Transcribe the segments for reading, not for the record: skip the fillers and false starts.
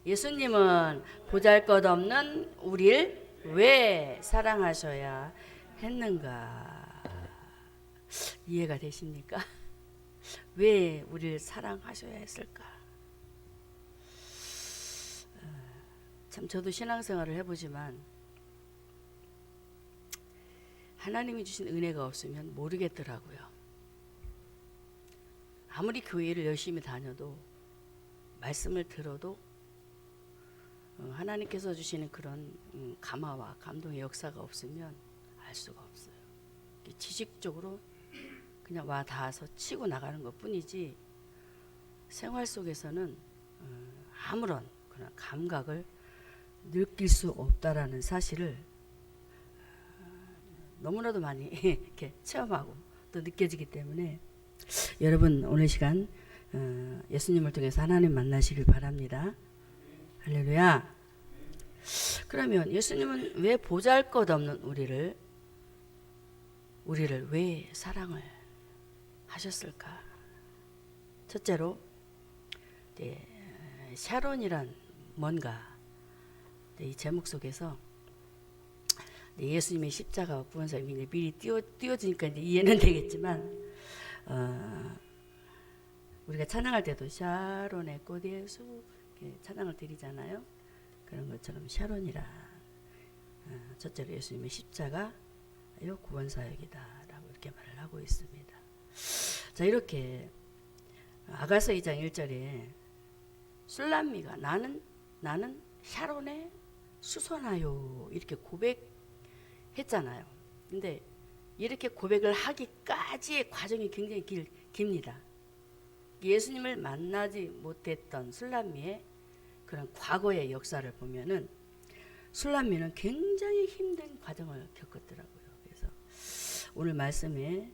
예수님은 보잘것없는 우리를 왜 사랑하셔야 했는가? 이해가 되십니까? 왜 우리를 사랑하셔야 했을까? 참 저도 신앙생활을 해보지만 하나님이 주신 은혜가 없으면 모르겠더라고요. 아무리 교회를 열심히 다녀도 말씀을 들어도 하나님께서 주시는 그런 감화와 감동의 역사가 없으면 알 수가 없어요. 지식적으로 그냥 와 닿아서 치고 나가는 것 뿐이지 생활 속에서는 아무런 그런 감각을 느낄 수 없다라는 사실을 너무나도 많이 이렇게 체험하고 또 느껴지기 때문에 여러분 오늘 시간 예수님을 통해서 하나님 만나시길 바랍니다. 할렐루야. 그러면 예수님은 왜 보잘것없는 우리를 왜 사랑을 하셨을까? 첫째로 샤론이란 뭔가 이 제목 속에서 예수님의 십자가 구원사님이 미리 띄워주니까 이제 이해는 되겠지만 우리가 찬양할 때도 샤론의 꽃의 수 찬양을 드리잖아요. 그런 것처럼 샤론이란 첫째로 예수님의 십자가요 구원사역이다 라고 이렇게 말을 하고 있습니다. 자, 이렇게 아가서 2장 1절에 술람미가 나는 샤론의 수선하요 이렇게 고백했잖아요. 근데 이렇게 고백을 하기까지의 과정이 굉장히 깁니다. 예수님을 만나지 못했던 술람미의 그런 과거의 역사를 보면은 술람미는 굉장히 힘든 과정을 겪었더라고요. 그래서 오늘 말씀에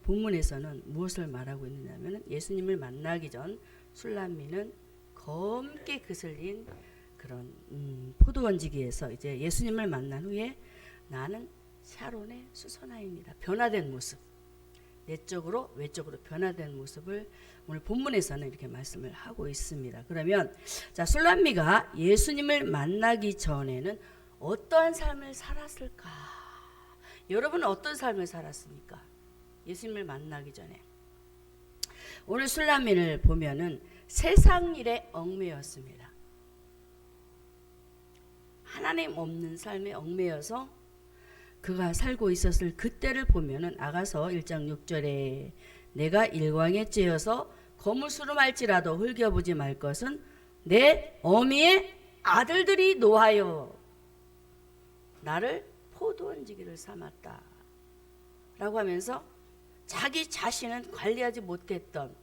본문에서는 무엇을 말하고 있느냐면 예수님을 만나기 전 술람미는 검게 그슬린 그런 포도원지기에서 이제 예수님을 만난 후에 나는 샤론의 수선화입니다. 변화된 모습, 내적으로 외적으로 변화된 모습을 오늘 본문에서는 이렇게 말씀을 하고 있습니다. 그러면 자, 술람미가 예수님을 만나기 전에는 어떠한 삶을 살았을까? 여러분은 어떤 삶을 살았습니까? 예수님을 만나기 전에. 오늘 술람미를 보면은 세상 일에 얽매였습니다. 하나님 없는 삶에 얽매여서 그가 살고 있었을 그때를 보면은 아가서 1장 6절에 내가 일광에 쬐어서 거무스름할지라도 흘겨보지 말 것은 내 어미의 아들들이 노하여 나를 포도원지기를 삼았다 라고 하면서 자기 자신은 관리하지 못했던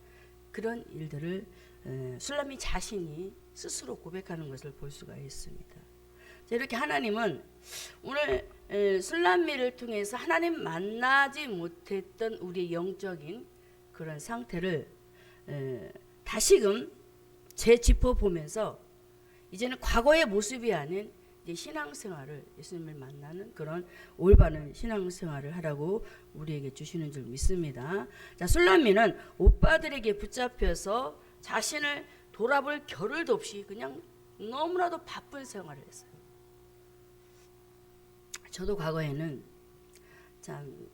그런 일들을 술람미 자신이 스스로 고백하는 것을 볼 수가 있습니다. 자, 이렇게 하나님은 오늘 술람미를 통해서 하나님 만나지 못했던 우리의 영적인 그런 상태를 다시금 재짚어보면서 이제는 과거의 모습이 아닌 이제 신앙생활을 예수님을 만나는 그런 올바른 신앙생활을 하라고 우리에게 주시는 줄 믿습니다. 자, 술람미는 오빠들에게 붙잡혀서 자신을 돌아볼 겨를도 없이 그냥 너무나도 바쁜 생활을 했어요. 저도 과거에는 참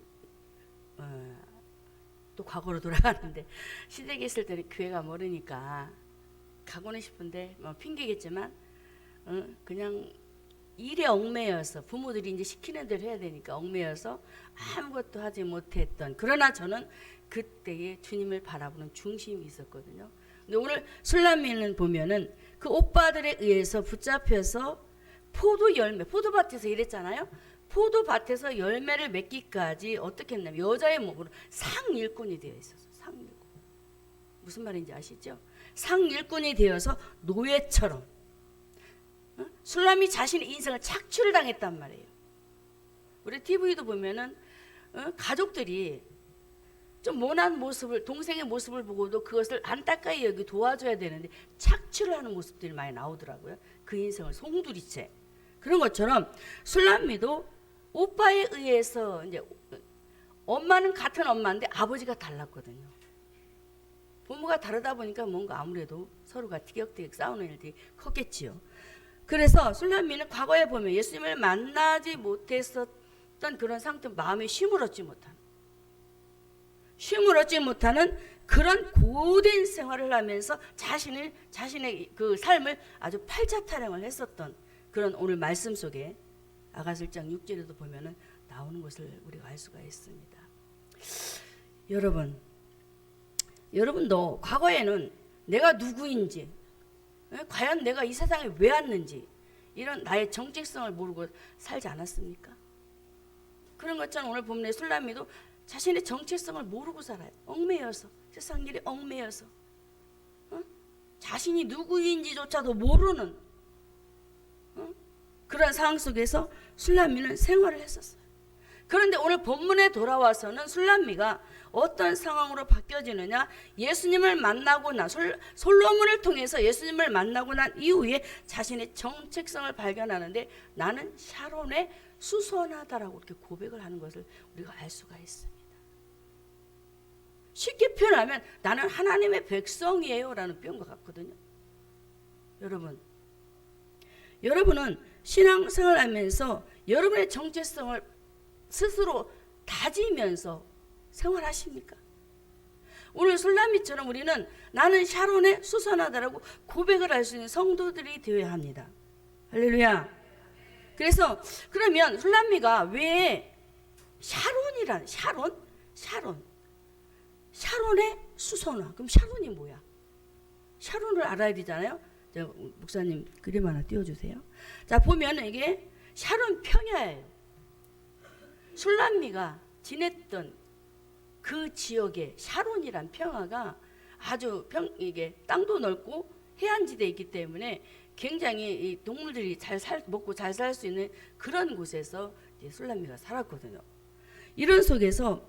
또 과거로 돌아가는데 시댁에 있을 때는 교회가 멀으니까 가고는 싶은데 뭐 핑계겠지만 그냥 일에 얽매여서 부모들이 이제 시키는 대로 해야 되니까 얽매여서 아무것도 하지 못했던, 그러나 저는 그때의 주님을 바라보는 중심이 있었거든요. 근데 오늘 술람미는 보면은 그 오빠들에 의해서 붙잡혀서 포도 열매, 포도밭에서 일했잖아요. 포도밭에서 열매를 맺기까지 어떻게 했냐면 여자의 몸으로 상일꾼이 되어 있었어요. 상일꾼. 무슨 말인지 아시죠? 상일꾼이 되어서 노예처럼 술람미 자신의 인생을 착취를 당했단 말이에요. 우리 TV도 보면은 가족들이 좀 모난 모습을, 동생의 모습을 보고도 그것을 안타까이 여기 도와줘야 되는데 착취를 하는 모습들이 많이 나오더라고요. 그 인생을 송두리째. 그런 것처럼 술람미도 오빠에 의해서 이제 엄마는 같은 엄마인데 아버지가 달랐거든요. 부모가 다르다 보니까 뭔가 아무래도 서로가 티격태격 싸우는 일들이 컸겠지요. 그래서 술람미는 과거에 보면 예수님을 만나지 못했었던 그런 상태, 마음에 쉼을 얻지 못하는 그런 고된 생활을 하면서 자신의 그 삶을 아주 팔자타령을 했었던 그런 오늘 말씀 속에 아가서 1장 6절에도 보면은 나오는 것을 우리가 알 수가 있습니다. 여러분도 과거에는 내가 누구인지, 과연 내가 이 세상에 왜 왔는지, 이런 나의 정체성을 모르고 살지 않았습니까? 그런 것처럼 오늘 본문의 술람미도 자신의 정체성을 모르고 살아요. 얽매여서, 세상 일에 얽매여서, 자신이 누구인지조차도 모르는 그런 상황 속에서 술람미는 생활을 했었어요. 그런데 오늘 본문에 돌아와서는 술람미가 어떤 상황으로 바뀌어지느냐, 예수님을 만나고 솔로몬을 통해서 예수님을 만나고 난 이후에 자신의 정체성을 발견하는데, 나는 샤론에 수선하다라고 이렇게 고백을 하는 것을 우리가 알 수가 있습니다. 쉽게 표현하면 나는 하나님의 백성이에요 라는 표현과 같거든요. 여러분은 신앙생활 하면서 여러분의 정체성을 스스로 다지면서 생활하십니까? 오늘 술람미처럼 우리는 나는 샤론에 수선하다라고 고백을 할 수 있는 성도들이 되어야 합니다. 할렐루야. 그래서 그러면 술람미가 왜 샤론에 수선화. 그럼 샤론이 뭐야? 샤론을 알아야 되잖아요. 목사님 그림 하나 띄워주세요. 자, 보면 이게 샤론 평야예요. 술람미가 지냈던 그 지역에 샤론이란 평야가 아주 이게 땅도 넓고 해안지대에 있기 때문에 굉장히 이 동물들이 먹고 잘 살 수 있는 그런 곳에서 이제 술람미가 살았거든요. 이런 속에서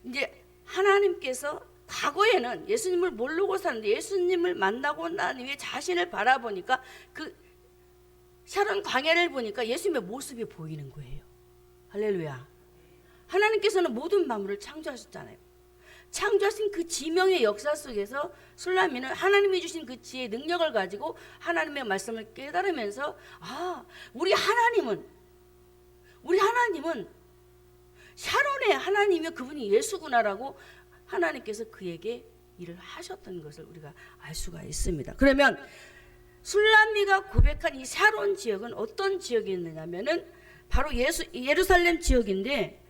이제 하나님께서 과거에는 예수님을 모르고 사는데 예수님을 만나고 난 이후에 자신을 바라보니까 그 샤론 광야를 보니까 예수님의 모습이 보이는 거예요. 할렐루야. 하나님께서는 모든 만물을 창조하셨잖아요. 창조하신 그 지명의 역사 속에서 술람미는 하나님이 주신 그 지혜의 능력을 가지고 하나님의 말씀을 깨달으면서, 우리 하나님은 샤론의 하나님이며 그분이 예수구나라고 하나님께서 그에게 일을 하셨던 것을 우리가 알 수가 있습니다. 그러면 술람미가 고백한 이 샤론 지역은 어떤 지역이었느냐면은 바로 예루살렘 지역인데,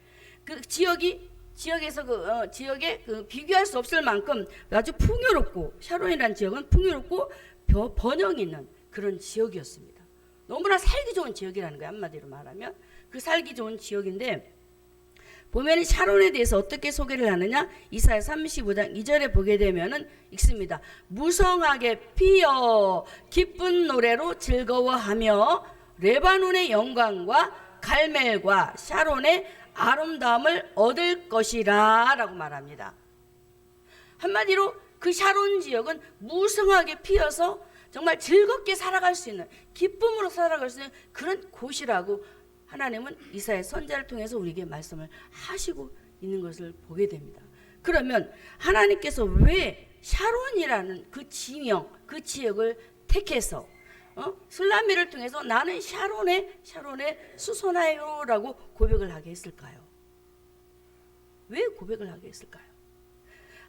그 지역에서 지역에 비교할 수 없을 만큼 아주 풍요롭고, 샤론이라는 지역은 풍요롭고 번영이 있는 그런 지역이었습니다. 너무나 살기 좋은 지역이라는 거예요. 한마디로 말하면 그 살기 좋은 지역인데, 보면 샤론에 대해서 어떻게 소개를 하느냐, 이사야 35장 2절에 보게 되면은 읽습니다. 무성하게 피어 기쁜 노래로 즐거워하며 레바논의 영광과 갈멜과 샤론의 아름다움을 얻을 것이라 라고 말합니다. 한마디로 그 샤론 지역은 무성하게 피어서 정말 즐겁게 살아갈 수 있는, 기쁨으로 살아갈 수 있는 그런 곳이라고 하나님은 이사야 선지자를 통해서 우리에게 말씀을 하시고 있는 것을 보게 됩니다. 그러면 하나님께서 왜 샤론이라는 그 지명, 그 지역을 택해서 술람미를 통해서 나는 샤론에 수선하여 라고 고백을 하게 했을까요? 왜 고백을 하게 했을까요?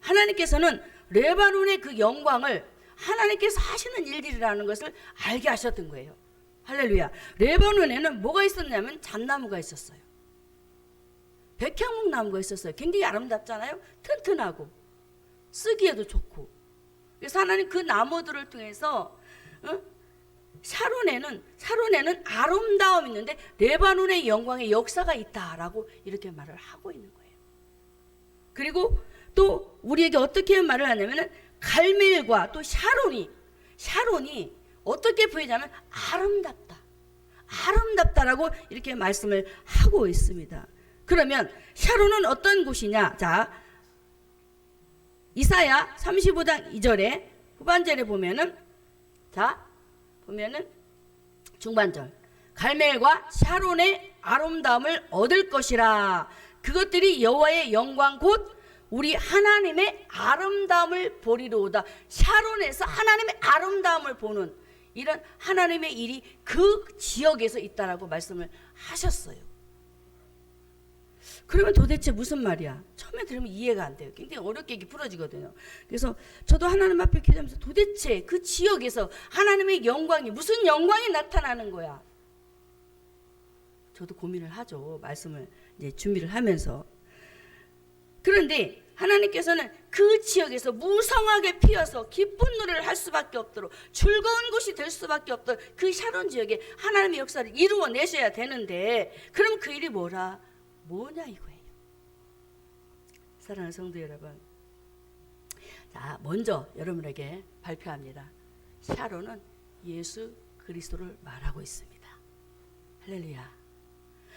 하나님께서는 레바논의 그 영광을 하나님께서 하시는 일들이라는 것을 알게 하셨던 거예요. 할렐루야. 레바논에는 뭐가 있었냐면 잣나무가 있었어요. 백향목나무가 있었어요. 굉장히 아름답잖아요. 튼튼하고 쓰기에도 좋고. 그래서 하나님 그 나무들을 통해서 샤론에는 아름다움이 있는데 레바논의 영광의 역사가 있다라고 이렇게 말을 하고 있는 거예요. 그리고 또 우리에게 어떻게 말을 하냐면은 갈멜과 또 샤론이 어떻게 보이냐면 아름답다라고 이렇게 말씀을 하고 있습니다. 그러면 샤론은 어떤 곳이냐? 자, 이사야 35장 2절에 후반절에 보면은 중반절, 갈멜과 샤론의 아름다움을 얻을 것이라. 그것들이 여호와의 영광 곧 우리 하나님의 아름다움을 보리로 오다. 샤론에서 하나님의 아름다움을 보는 이런 하나님의 일이 그 지역에서 있다라고 말씀을 하셨어요. 그러면 도대체 무슨 말이야? 처음에 들으면 이해가 안 돼요. 굉장히 어렵게 이게 풀어지거든요. 그래서 저도 하나님 앞에 기도하면서 도대체 그 지역에서 하나님의 영광이 무슨 영광이 나타나는 거야? 저도 고민을 하죠. 말씀을 이제 준비를 하면서. 그런데 하나님께서는 그 지역에서 무성하게 피어서 기쁜 노래를 할 수밖에 없도록 즐거운 곳이 될 수밖에 없도록 그 샤론 지역에 하나님의 역사를 이루어내셔야 되는데, 그럼 그 일이 뭐냐 이거예요. 사랑하는 성도 여러분, 자, 먼저 여러분에게 발표합니다. 샤론은 예수 그리스도를 말하고 있습니다. 할렐루야.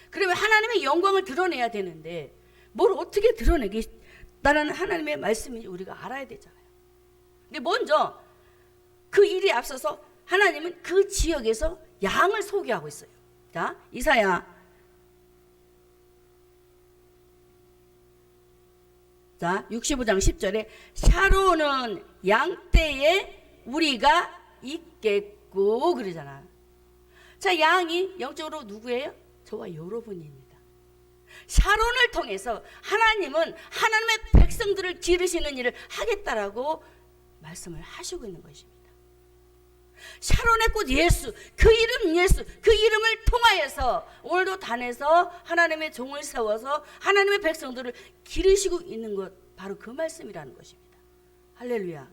그러면 하나님의 영광을 드러내야 되는데 뭘 어떻게 드러내겠다는 하나님의 말씀인지 우리가 알아야 되잖아요. 근데 먼저 그 일에 앞서서 하나님은 그 지역에서 양을 소개하고 있어요. 자, 이사야 65장 10절에 샤론은 양떼에 우리가 있겠고 그러잖아. 자, 양이 영적으로 누구예요? 저와 여러분입니다. 샤론을 통해서 하나님은 하나님의 백성들을 기르시는 일을 하겠다라고 말씀을 하시고 있는 것입니다. 샤론의 꽃 예수, 그 이름 예수, 그 이름을 통하여서 오늘도 단에서 하나님의 종을 세워서 하나님의 백성들을 기르시고 있는 것, 바로 그 말씀이라는 것입니다. 할렐루야.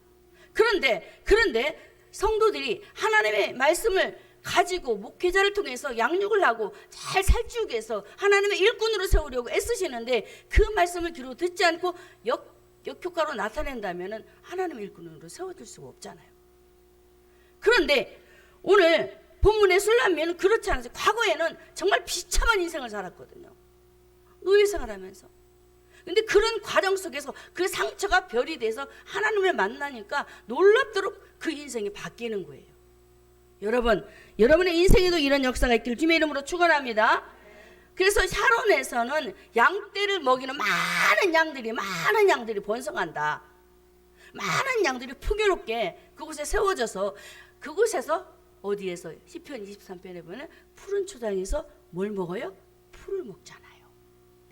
그런데 성도들이 하나님의 말씀을 가지고 목회자를 통해서 양육을 하고 잘 살찌우기 위해서 하나님의 일꾼으로 세우려고 애쓰시는데 그 말씀을 귀로 듣지 않고 역효과로 나타낸다면 하나님의 일꾼으로 세워질 수가 없잖아요. 그런데 오늘 본문의 술람미는 그렇지 않았어요. 과거에는 정말 비참한 인생을 살았거든요. 노예 생활하면서. 근데 그런 과정 속에서 그 상처가 별이 돼서 하나님을 만나니까 놀랍도록 그 인생이 바뀌는 거예요. 여러분의 인생에도 이런 역사가 있기를 주님의 이름으로 축원합니다. 그래서 샤론에서는 양떼를 먹이는 많은 양들이 번성한다. 많은 양들이 풍요롭게 그곳에 세워져서 그곳에서 어디에서 시편 23편에 보면 푸른 초장에서 뭘 먹어요? 풀을 먹잖아요.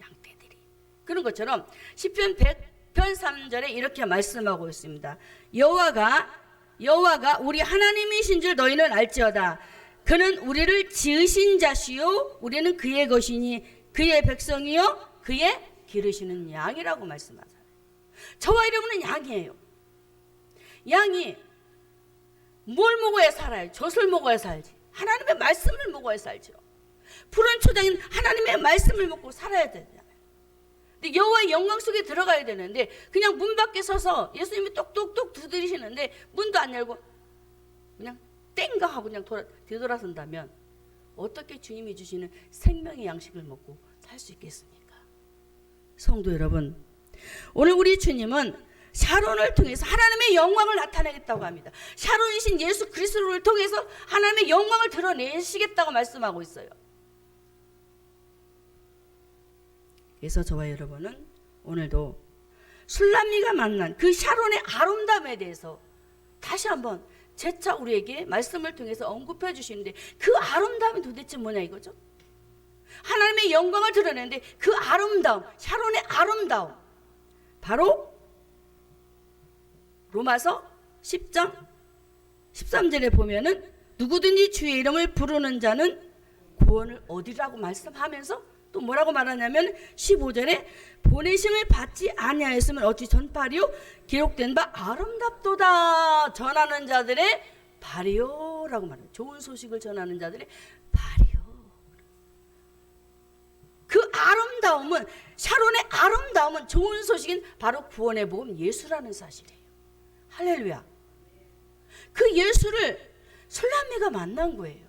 양떼들이. 그런 것처럼 시편 100편 3절에 이렇게 말씀하고 있습니다. 여호와가 우리 하나님이신 줄 너희는 알지어다. 그는 우리를 지으신 자시요 우리는 그의 것이니 그의 백성이요 그의 기르시는 양이라고 말씀하잖아요. 저와 여러분은 양이에요. 양이 뭘 먹어야 살아요? 젖을 먹어야 살지. 하나님의 말씀을 먹어야 살죠. 푸른 초장인 하나님의 말씀을 먹고 살아야 되잖아요. 근데 여호와의 영광 속에 들어가야 되는데 그냥 문 밖에 서서 예수님이 똑똑똑 두드리시는데 문도 안 열고 그냥 땡가 하고 그냥 뒤돌아선다면 어떻게 주님이 주시는 생명의 양식을 먹고 살 수 있겠습니까? 성도 여러분, 오늘 우리 주님은 샤론을 통해서 하나님의 영광을 나타내겠다고 합니다. 샤론이신 예수 그리스도를 통해서 하나님의 영광을 드러내시겠다고 말씀하고 있어요. 그래서 저와 여러분은 오늘도 술람미가 만난 그 샤론의 아름다움에 대해서 다시 한번 재차 우리에게 말씀을 통해서 언급해 주시는데 그 아름다움이 도대체 뭐냐 이거죠. 하나님의 영광을 드러내는데 그 아름다움, 샤론의 아름다움, 바로 로마서 10장 13절에 보면은 누구든지 주의 이름을 부르는 자는 구원을 얻으리라고 말씀하면서 또 뭐라고 말하냐면 15절에 보내심을 받지 아니하였으면 어찌 전파리요 기록된 바 아름답도다 전하는 자들의 발이요 라고 말해요. 좋은 소식을 전하는 자들의 발이요. 그 아름다움은, 샤론의 아름다움은, 좋은 소식인 바로 구원의 복음 예수라는 사실이에요. 할렐루야. 그 예수를 술람미가 만난 거예요.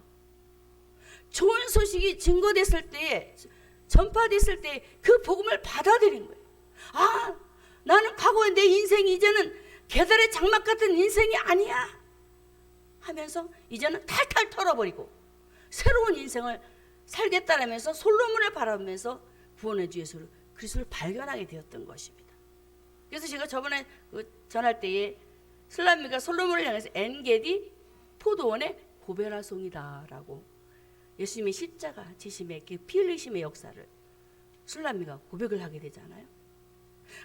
좋은 소식이 증거됐을 때에, 전파됐을 때 그 복음을 받아들인 거예요. 아, 나는 과거에 내 인생이 이제는 계달의 장막 같은 인생이 아니야 하면서 이제는 탈탈 털어버리고 새로운 인생을 살겠다라면서 솔로몬을 바라보면서 구원의 주 예수 그리스도를 발견하게 되었던 것입니다. 그래서 제가 저번에 전할 때에 슬라미가 솔로몬을 향해서 엔게디 포도원의 고베라송이다라고 예수님의 십자가 지심의 피 흘리심의 역사를 술람미가 고백을 하게 되잖아요.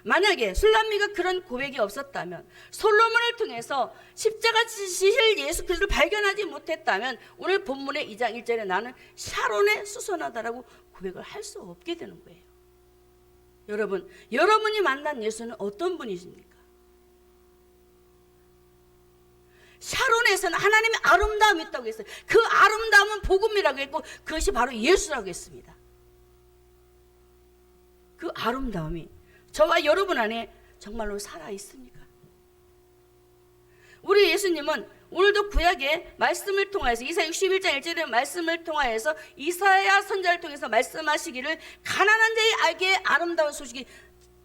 만약에 술람미가 그런 고백이 없었다면, 솔로몬을 통해서 십자가 지실 예수 그리스도를 발견하지 못했다면 오늘 본문의 2장 1절에 나는 샤론에 수선하다라고 고백을 할 수 없게 되는 거예요. 여러분, 여러분이 만난 예수는 어떤 분이십니까? 샤론에서는 하나님의 아름다움이 있다고 했어요. 그 아름다움은 복음이라고 했고 그것이 바로 예수라고 했습니다. 그 아름다움이 저와 여러분 안에 정말로 살아있습니까? 우리 예수님은 오늘도 구약의 말씀을 통하여서 이사야 61장 1절의 말씀을 통하여서 이사야 선지자를 통해서 말씀하시기를 가난한 자의 알게 아름다운 소식이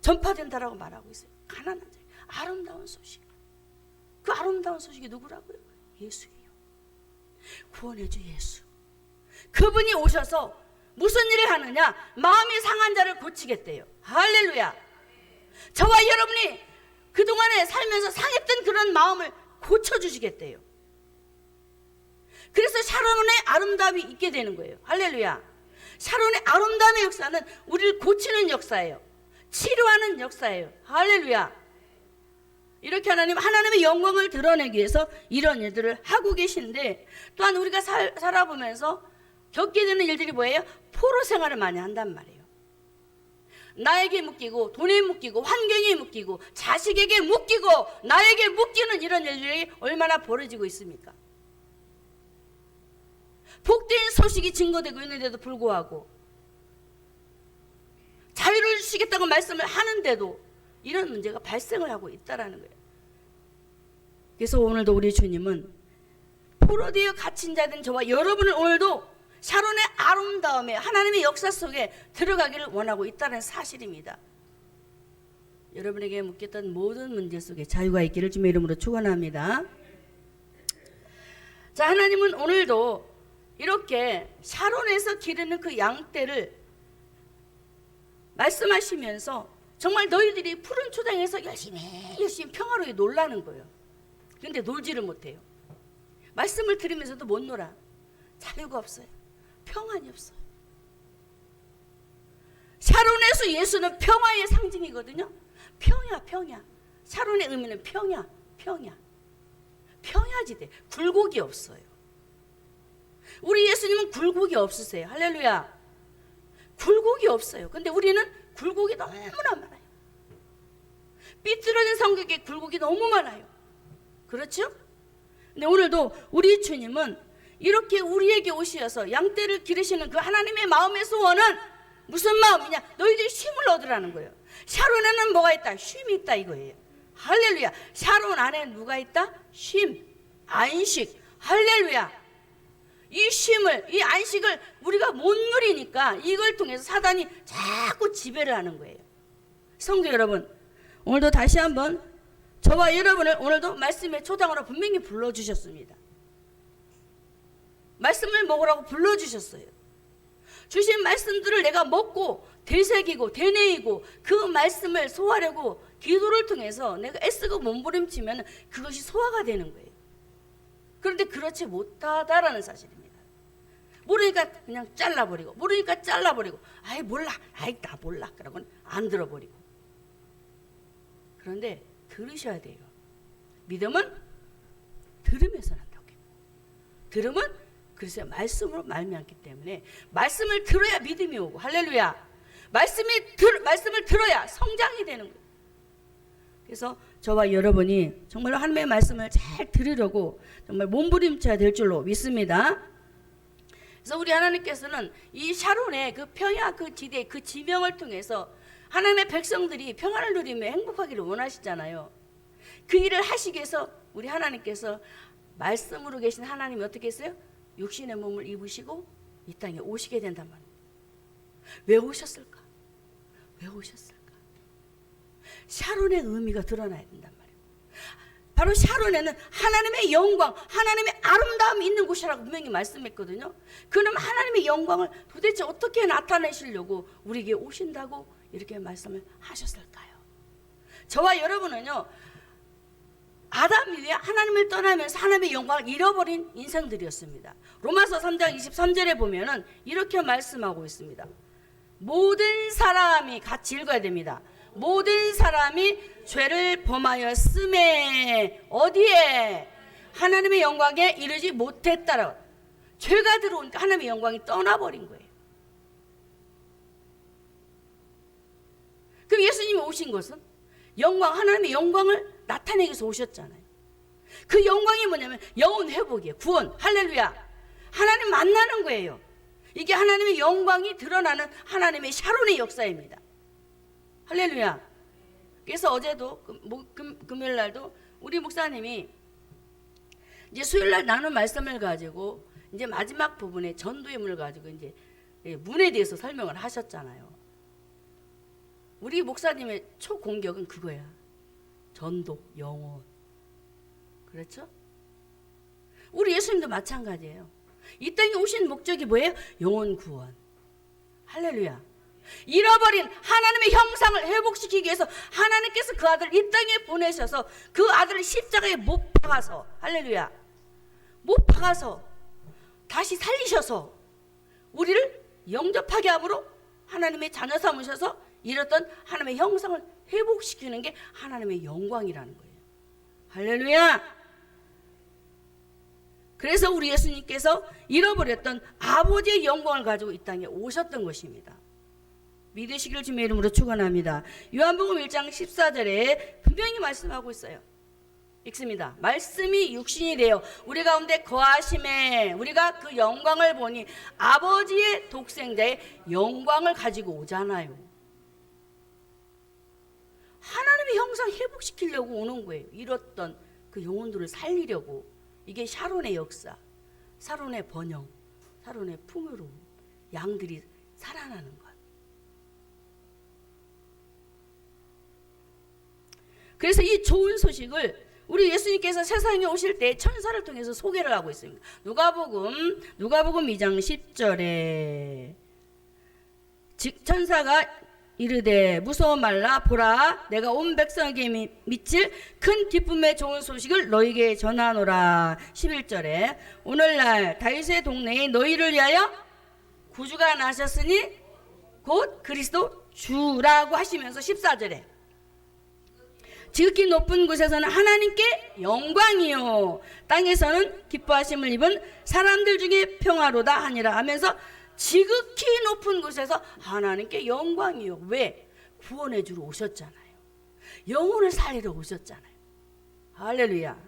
전파된다라고 말하고 있어요. 가난한 자의 아름다운 소식. 그 아름다운 소식이 누구라고요? 예수예요. 구원의 주 예수. 그분이 오셔서 무슨 일을 하느냐? 마음이 상한 자를 고치겠대요. 할렐루야. 저와 여러분이 그동안에 살면서 상했던 그런 마음을 고쳐주시겠대요. 그래서 샤론의 아름다움이 있게 되는 거예요. 할렐루야. 샤론의 아름다움의 역사는 우리를 고치는 역사예요. 치료하는 역사예요. 할렐루야. 이렇게 하나님의 영광을 드러내기 위해서 이런 일들을 하고 계신데, 또한 우리가 살아보면서 겪게 되는 일들이 뭐예요? 포로 생활을 많이 한단 말이에요. 나에게 묶이고 돈에 묶이고 환경에 묶이고 자식에게 묶이고 나에게 묶이는 이런 일들이 얼마나 벌어지고 있습니까? 복된 소식이 증거되고 있는데도 불구하고, 자유를 주시겠다고 말씀을 하는데도 이런 문제가 발생을 하고 있다는 거예요. 그래서 오늘도 우리 주님은 포로되어 갇힌 자된 저와 여러분을 오늘도 샤론의 아름다움에 하나님의 역사 속에 들어가기를 원하고 있다는 사실입니다. 여러분에게 묶였던 모든 문제 속에 자유가 있기를 주님의 이름으로 축원합니다. 자, 하나님은 오늘도 이렇게 샤론에서 기르는 그 양떼를 말씀하시면서 정말 너희들이 푸른 초장에서 열심히 평화롭게 놀라는 거예요. 그런데 놀지를 못해요. 말씀을 들으면서도 못 놀아. 자유가 없어요. 평안이 없어요. 샤론에서 예수는 평화의 상징이거든요. 평야. 샤론의 의미는 평야. 평야지대. 굴곡이 없어요. 우리 예수님은 굴곡이 없으세요. 할렐루야. 굴곡이 없어요. 근데 우리는 굴곡이 너무나 많아요. 삐뚤어진 성격에 굴곡이 너무 많아요. 그렇죠? 근데 오늘도 우리 주님은 이렇게 우리에게 오셔서 양떼를 기르시는 그 하나님의 마음의 소원은 무슨 마음이냐? 너희들이 쉼을 얻으라는 거예요. 샤론에는 뭐가 있다? 쉼이 있다 이거예요. 할렐루야. 샤론 안에 누가 있다? 쉼, 안식. 할렐루야. 이 쉼을, 이 안식을 우리가 못 누리니까 이걸 통해서 사단이 자꾸 지배를 하는 거예요. 성도 여러분, 오늘도 다시 한번 저와 여러분을 오늘도 말씀의 초장으로 분명히 불러주셨습니다. 말씀을 먹으라고 불러주셨어요. 주신 말씀들을 내가 먹고 되새기고 되뇌이고 그 말씀을 소화하려고 기도를 통해서 내가 애쓰고 몸부림치면 그것이 소화가 되는 거예요. 그런데 그렇지 못하다라는 사실입니다. 모르니까 그냥 잘라버리고, 모르니까 잘라버리고, 아이 몰라, 아이 나 몰라 그러고는 안 들어버리고. 그런데 들으셔야 돼요. 믿음은 들으면서 난다고 해요. 들음은 그래서 말씀으로 말미암기 때문에 말씀을 들어야 믿음이 오고, 할렐루야. 말씀을 들어야 성장이 되는 거예요. 그래서 저와 여러분이 정말로 하나님의 말씀을 잘 들으려고 정말 몸부림쳐야 될 줄로 믿습니다. 그래서 우리 하나님께서는 이 샤론의 그 평야 그 지대 그 지명을 통해서 하나님의 백성들이 평안을 누리며 행복하기를 원하시잖아요. 그 일을 하시기 위해서 우리 하나님께서 말씀으로 계신 하나님이 어떻게 했어요? 육신의 몸을 입으시고 이 땅에 오시게 된단 말이에요. 왜 오셨을까? 왜 오셨을까? 샤론의 의미가 드러나야 된단 말이에요. 바로 샤론에는 하나님의 영광, 하나님의 아름다움이 있는 곳이라고 분명히 말씀했거든요. 그럼 하나님의 영광을 도대체 어떻게 나타내시려고 우리에게 오신다고 이렇게 말씀을 하셨을까요? 저와 여러분은요, 아담 이후에 하나님을 떠나면서 하나님의 영광을 잃어버린 인생들이었습니다. 로마서 3장 23절에 보면은 이렇게 말씀하고 있습니다. 모든 사람이 같이 읽어야 됩니다. 모든 사람이 죄를 범하였음에 어디에? 하나님의 영광에 이르지 못했다라고. 죄가 들어오니까 하나님의 영광이 떠나버린 거예요. 그럼 예수님이 오신 것은 하나님의 영광을 나타내기 위해서 오셨잖아요. 그 영광이 뭐냐면 영혼 회복이에요. 구원. 할렐루야. 하나님 만나는 거예요. 이게 하나님의 영광이 드러나는 하나님의 샤론의 역사입니다. 할렐루야. 그래서 어제도 금요일 날도 우리 목사님이 이제 수요일 날 나눈 말씀을 가지고 이제 마지막 부분에 전도의문을 가지고 이제 문에 대해서 설명을 하셨잖아요. 우리 목사님의 초공격은 그거야. 전도, 영혼. 그렇죠? 우리 예수님도 마찬가지예요. 이 땅에 오신 목적이 뭐예요? 영혼 구원. 할렐루야. 잃어버린 하나님의 형상을 회복시키기 위해서 하나님께서 그 아들을 이 땅에 보내셔서 그 아들을 십자가에 못 박아서, 할렐루야, 못 박아서 다시 살리셔서 우리를 영접하게 함으로 하나님의 자녀 삼으셔서 잃었던 하나님의 형상을 회복시키는 게 하나님의 영광이라는 거예요. 할렐루야. 그래서 우리 예수님께서 잃어버렸던 아버지의 영광을 가지고 이 땅에 오셨던 것입니다. 믿으시기를 주님의 이름으로 축원합니다. 요한복음 1장 14절에 분명히 말씀하고 있어요. 읽습니다. 말씀이 육신이 되어 우리 가운데 거하심에 우리가 그 영광을 보니 아버지의 독생자의 영광을 가지고 오잖아요. 하나님의 형상 회복시키려고 오는 거예요. 잃었던 그 영혼들을 살리려고. 이게 샤론의 역사, 샤론의 번영, 샤론의 풍요로움, 양들이 살아나는 것. 그래서 이 좋은 소식을 우리 예수님께서 세상에 오실 때 천사를 통해서 소개를 하고 있습니다. 누가복음 2장 10절에 천사가 이르되 무서워 말라 보라 내가 온 백성에게 미칠 큰 기쁨의 좋은 소식을 너희에게 전하노라. 11절에 오늘날 다윗의 동네에 너희를 위하여 구주가 나셨으니 곧 그리스도 주라고 하시면서 14절에 지극히 높은 곳에서는 하나님께 영광이요 땅에서는 기뻐하심을 입은 사람들 중에 평화로다 하니라 하면서 지극히 높은 곳에서 하나님께 영광이요. 왜? 구원해 주러 오셨잖아요. 영혼을 살리러 오셨잖아요. 할렐루야.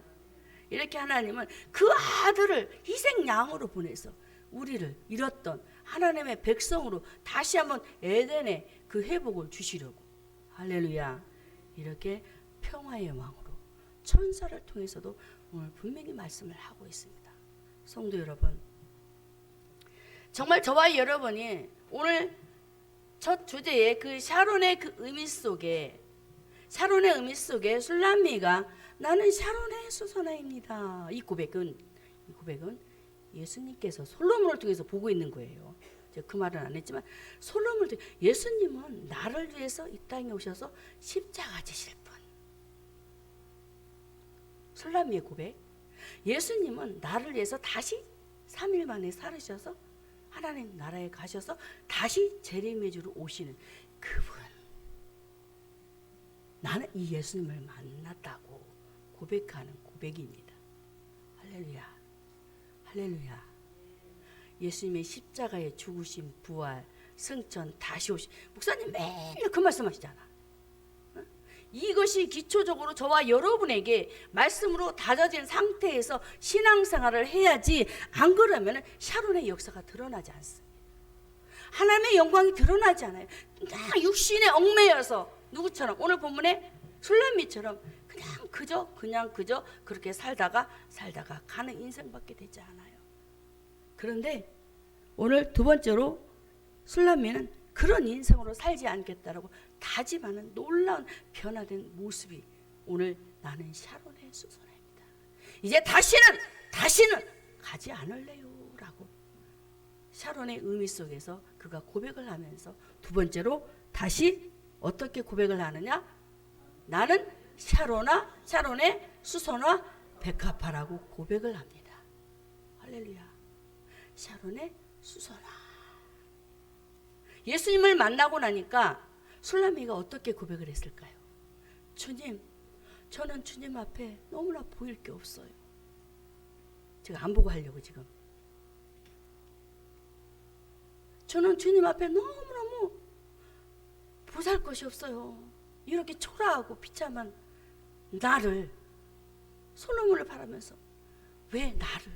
이렇게 하나님은 그 아들을 희생양으로 보내서 우리를 잃었던 하나님의 백성으로 다시 한번 에덴의 그 회복을 주시려고, 할렐루야, 이렇게 평화의 왕으로 천사를 통해서도 오늘 분명히 말씀을 하고 있습니다. 성도 여러분, 정말 저와 여러분이 오늘 첫 주제의 그 샤론의 그 의미 속에 술람미가 나는 샤론의 수선화입니다. 이 고백은 예수님께서 솔로몬을 통해서 보고 있는 거예요. 제가 그 말은 안 했지만 솔로몬을 통해 예수님은 나를 위해서 이 땅에 오셔서 십자가 지실 분. 술람미의 고백. 예수님은 나를 위해서 다시 3일 만에 살으셔서 하나님 나라에 가셔서 다시 재림해주러 오시는 그분. 나는 이 예수님을 만났다고 고백하는 고백입니다. 할렐루야. 할렐루야. 예수님의 십자가의 죽으심, 부활, 승천, 다시 오심. 목사님 매일 그 말씀하시잖아. 이것이 기초적으로 저와 여러분에게 말씀으로 다져진 상태에서 신앙생활을 해야지, 안 그러면 샤론의 역사가 드러나지 않습니다. 하나님의 영광이 드러나지 않아요. 그냥 육신에 얽매여서 누구처럼 오늘 본문에 술람미처럼 그냥 그저 그렇게 살다가 가는 인생밖에 되지 않아요. 그런데 오늘 두 번째로 술람미는 그런 인생으로 살지 않겠다라고 다짐하는 놀라운 변화된 모습이 오늘 나는 샤론의 수선화입니다. 이제 다시는 가지 않을래요 라고 샤론의 의미 속에서 그가 고백을 하면서 두 번째로 다시 어떻게 고백을 하느냐? 나는 샤론의 수소나 백합화라고 고백을 합니다. 할렐루야. 샤론의 수소나. 예수님을 만나고 나니까 술라미가 어떻게 고백을 했을까요? 주님, 저는 주님 앞에 너무나 보일 게 없어요. 제가 안 보고 하려고 지금. 저는 주님 앞에 너무너무 보잘 것이 없어요. 이렇게 초라하고 비참한 나를, 솔로몬을 바라면서 왜 나를,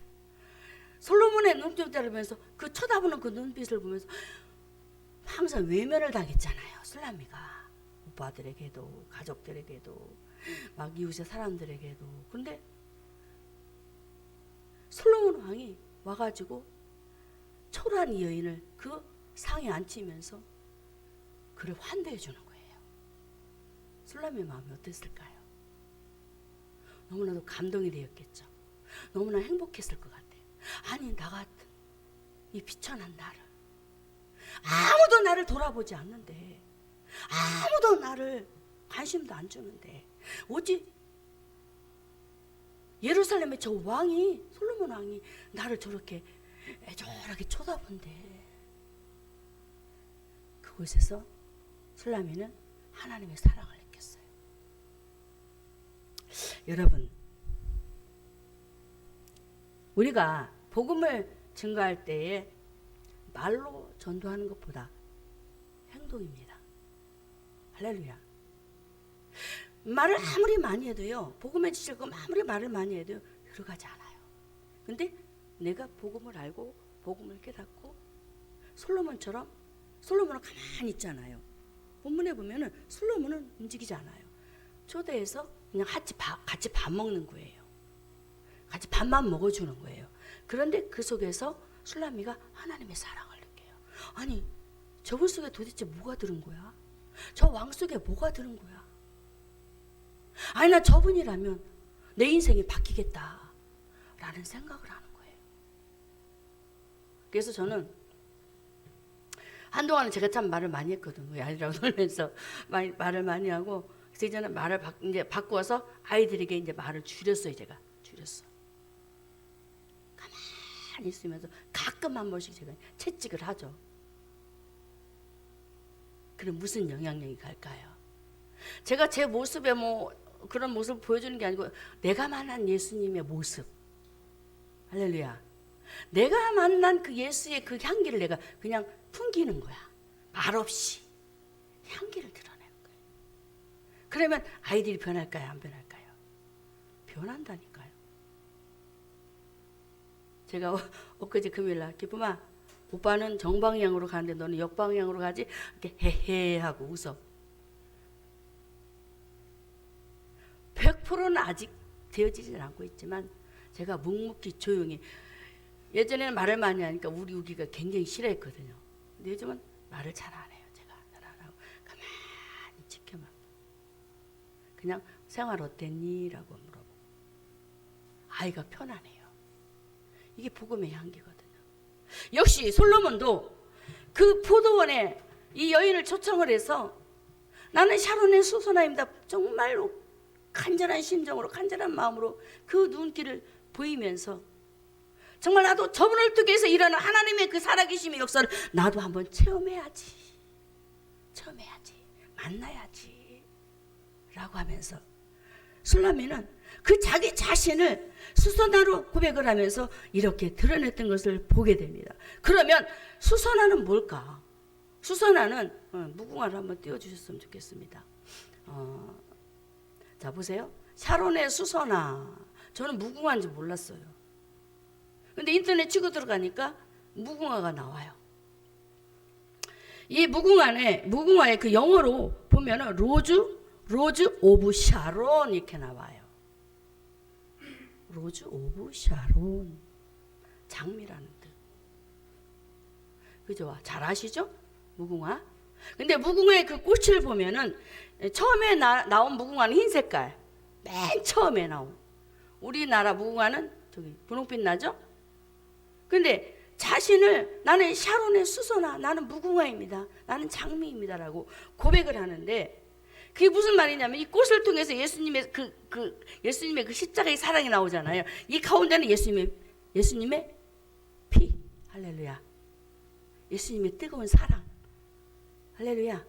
솔로몬의 눈빛을 바라면서 그 쳐다보는 그 눈빛을 보면서 항상 외면을 당했잖아요. 술라미가 오빠들에게도 가족들에게도 막 이웃의 사람들에게도. 근데 솔로몬 왕이 와가지고 초라한 이 여인을 그 상에 앉히면서 그를 환대해 주는 거예요. 술라미의 마음이 어땠을까요? 너무나도 감동이 되었겠죠. 너무나 행복했을 것 같아요. 아니, 나 같은 이 비천한 나를, 아무도 나를 돌아보지 않는데, 아무도 나를 관심도 안 주는데, 어찌 예루살렘의 저 왕이, 솔로몬 왕이 나를 저렇게 애절하게 쳐다본대. 그곳에서 술라미는 하나님의 사랑을 느꼈어요. 여러분, 우리가 복음을 증거할 때에 말로 전도하는 것보다 행동입니다. 할렐루야. 말을 아무리 많이 해도요, 복음의 지식을 아무리 말을 많이 해도 들어가지 않아요. 근데 내가 복음을 알고 복음을 깨닫고 솔로몬처럼, 솔로몬은 가만히 있잖아요. 본문에 보면은 솔로몬은 움직이지 않아요. 초대해서 그냥 같이 밥 먹는 거예요. 같이 밥만 먹어주는 거예요. 그런데 그 속에서 술라미가 하나님의 사랑을 느껴요. 아니, 저분 속에 도대체 뭐가 들은 거야? 저 왕 속에 뭐가 들은 거야? 아니, 나 저분이라면 내 인생이 바뀌겠다 라는 생각을 하는 거예요. 그래서 저는 한동안은 제가 참 말을 많이 했거든요. 아이들하고 놀면서 말을 많이 하고, 그래서 이제는 말을 이제 바꾸어서 아이들에게 이제 말을 줄였어요. 제가 줄였어. 가만히 있으면서 가끔 한 번씩 제가 채찍을 하죠. 그럼 무슨 영향력이 갈까요? 제가 제 모습에 뭐 그런 모습을 보여주는 게 아니고 내가 만난 예수님의 모습. 할렐루야. 내가 만난 그 예수의 그 향기를 내가 그냥 풍기는 거야. 말없이 향기를 드러내는 거예요. 그러면 아이들이 변할까요? 안 변할까요? 변한다니까요. 제가 엊그제 금요일날 기쁨아, 오빠는 정방향으로 가는데 너는 역방향으로 가지? 이렇게 헤헤 하고 웃어. 100%는 아직 되어지진 않고 있지만 제가 묵묵히 조용히, 예전에는 말을 많이 하니까 우리 우기가 굉장히 싫어했거든요. 근데 요즘은 말을 잘 안 해요. 제가 잘 안 하고 가만히 지켜만, 그냥 생활 어땠니? 라고 물어보고 아이가 편안해요. 이게 복음의 향기거든요. 역시 솔로몬도 그 포도원에 이 여인을 초청을 해서 나는 샤론의 수소나입니다. 정말로 간절한 심정으로, 간절한 마음으로 그 눈길을 보이면서 정말 나도 저분을 통해서 일하는 하나님의 그 살아계심의 역사를 나도 한번 체험해야지, 만나야지 라고 하면서 술라미는 그 자기 자신을 수소나로 고백을 하면서 이렇게 드러냈던 것을 보게 됩니다. 그러면 수소나는 뭘까? 수소나는 무궁화를 한번 띄워주셨으면 좋겠습니다. 자, 보세요. 샤론의 수소나. 저는 무궁화인지 몰랐어요. 근데 인터넷 치고 들어가니까 무궁화가 나와요. 이 무궁화의 그 영어로 보면은 로즈 오브 샤론 이렇게 나와요. 로즈 오브 샤론, 장미라는 뜻. 그죠? 잘 아시죠? 무궁화. 근데 무궁화의 그 꽃을 보면은 처음에 나온 무궁화는 흰 색깔, 맨 처음에 나온 우리나라 무궁화는 저기 분홍빛 나죠? 근데 자신을 나는 샤론의 수소나, 나는 무궁화입니다, 나는 장미입니다라고 고백을 하는데, 그게 무슨 말이냐면 이 꽃을 통해서 예수님의 예수님의 그 십자가의 사랑이 나오잖아요. 이 가운데는 예수님의 피, 할렐루야. 예수님의 뜨거운 사랑, 할렐루야.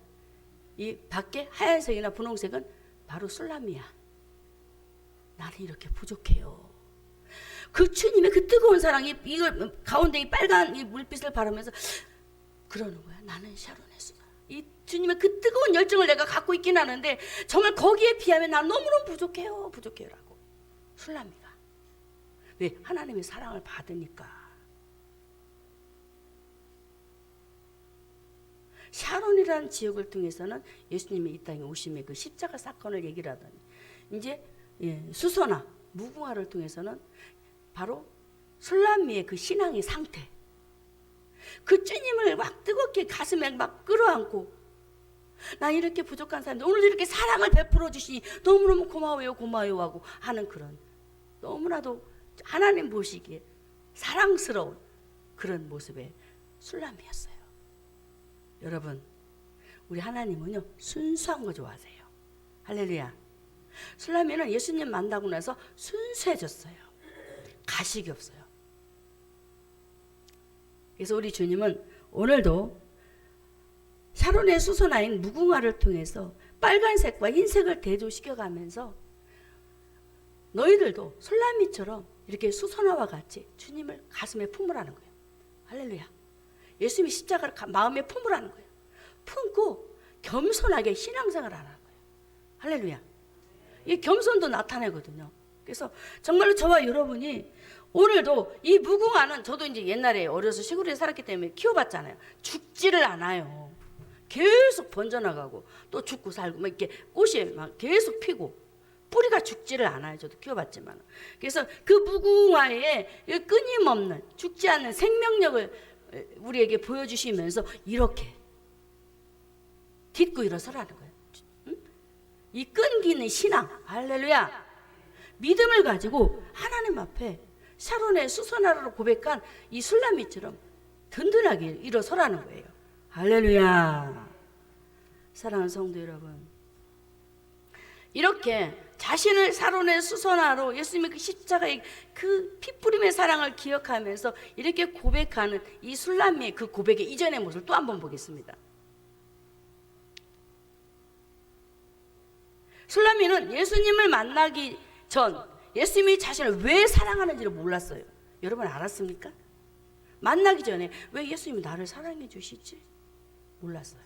이 밖에 하얀색이나 분홍색은 바로 술람이야. 나는 이렇게 부족해요. 그 주님의 그 뜨거운 사랑이 이걸 가운데 이 빨간 이 물빛을 바르면서 그러는 거야. 나는 샤론의 수다. 이 주님의 그 뜨거운 열정을 내가 갖고 있긴 하는데 정말 거기에 비하면 난 너무너무 부족해요라고. 술람이가. 왜? 하나님의 사랑을 받으니까. 샤론이라는 지역을 통해서는 예수님이 이 땅에 오심의 그 십자가 사건을 얘기를 하더니 이제 수소나 무궁화를 통해서는 바로 술람미의 그 신앙의 상태, 그 주님을 막 뜨겁게 가슴에 막 끌어안고 나 이렇게 부족한 사람인데 오늘도 이렇게 사랑을 베풀어 주시니 너무너무 고마워요 하고 하는 그런 너무나도 하나님 보시기에 사랑스러운 그런 모습의 술람이었어요. 여러분, 우리 하나님은요 순수한 거 좋아하세요. 할렐루야. 술람이는 예수님 만나고 나서 순수해졌어요. 가식이 없어요. 그래서 우리 주님은 오늘도 샤론의 수선화인 무궁화를 통해서 빨간색과 흰색을 대조시켜가면서 너희들도 술람이처럼 이렇게 수선화와 같이 주님을 가슴에 품으라는 거예요. 할렐루야. 예수님이 십자가를 마음에 품으라는 거예요. 품고 겸손하게 신앙생활을 하라는 거예요. 할렐루야. 이 겸손도 나타내거든요. 그래서 정말로 저와 여러분이 오늘도 이 무궁화는 저도 이제 옛날에 어려서 시골에 살았기 때문에 키워봤잖아요. 죽지를 않아요. 계속 번져나가고 또 죽고 살고 막 이렇게 꽃이 막 계속 피고 뿌리가 죽지를 않아요. 저도 키워봤지만. 그래서 그 무궁화에 끊임없는 죽지 않는 생명력을 우리에게 보여주시면서 이렇게 딛고 일어서라는 거예요. 응? 이 끈기는 신앙, 할렐루야. 믿음을 가지고 하나님 앞에 샤론의 수선화로 고백한 이 술람미처럼 든든하게 일어서라는 거예요. 할렐루야. 사랑하는 성도 여러분, 이렇게 자신을 샤론의 수선화로 예수님의 그 십자가의 그 피뿌림의 사랑을 기억하면서 이렇게 고백하는 이 술람미의 그 고백의 이전의 모습을 또 한 번 보겠습니다. 술람미는 예수님을 만나기 전 예수님이 자신을 왜 사랑하는지를 몰랐어요. 여러분 알았습니까? 만나기 전에 왜 예수님이 나를 사랑해 주시지? 몰랐어요.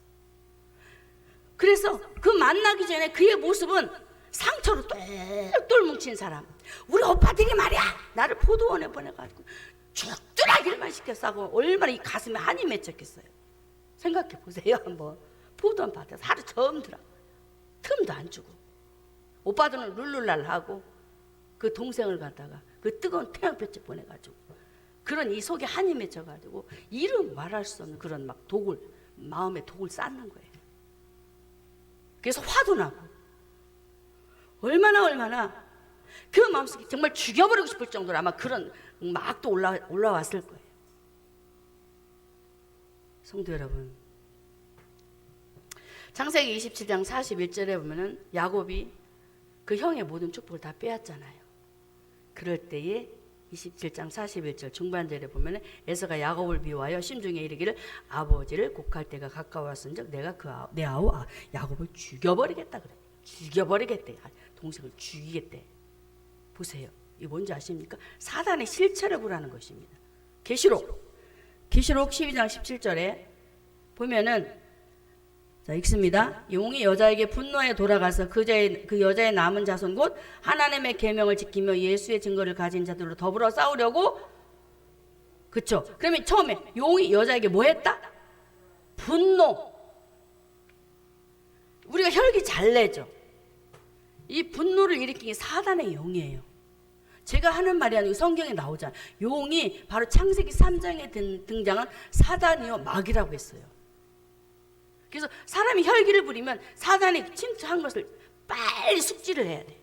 그래서 그 만나기 전에 그의 모습은 상처로 똘똘 뭉친 사람. 우리 오빠들이 말이야 나를 포도원에 보내가지고 죽들하기를만 시켰어. 얼마나 이 가슴에 한이 맺혔겠어요. 생각해 보세요 한번. 포도원 밭에서 하루 저음들어 틈도 안 주고 오빠들은 룰루랄 하고 그 동생을 갖다가 그 뜨거운 태양볕에 보내가지고 그런 이 속에 한이 맺혀가지고 이름 말할 수 없는 그런 막 독을 마음에 독을 쌓는 거예요. 그래서 화도 나고 얼마나 그 마음속에 정말 죽여버리고 싶을 정도로 아마 그런 막도 올라왔을 거예요. 성도 여러분, 창세기 27장 41절에 보면은 야곱이 그 형의 모든 축복을 다 빼앗잖아요. 그럴 때에 27장 41절 중반절에 보면 에서가 야곱을 미워하여 심중에 이르기를 아버지를 곡할 때가 가까웠은즉 내가 내 아우 야곱을 죽여버리겠다 그래. 죽여버리겠대. 동생을 죽이겠대. 보세요. 이게 뭔지 아십니까? 사단의 실체를 보라는 것입니다. 계시록 12장 17절에 보면은 자 읽습니다. 용이 여자에게 분노에 돌아가서 그 여자의 남은 자손 곧 하나님의 계명을 지키며 예수의 증거를 가진 자들로 더불어 싸우려고. 그쵸? 그러면 처음에 용이 여자에게 뭐 했다? 분노. 우리가 혈기 잘 내죠. 이 분노를 일으킨 게 사단의 용이에요. 제가 하는 말이 아니고 성경에 나오잖아요. 용이 바로 창세기 3장에 등장한 사단이요 마귀라고 했어요. 그래서 사람이 혈기를 부리면 사단이 침투한 것을 빨리 숙지를 해야 돼.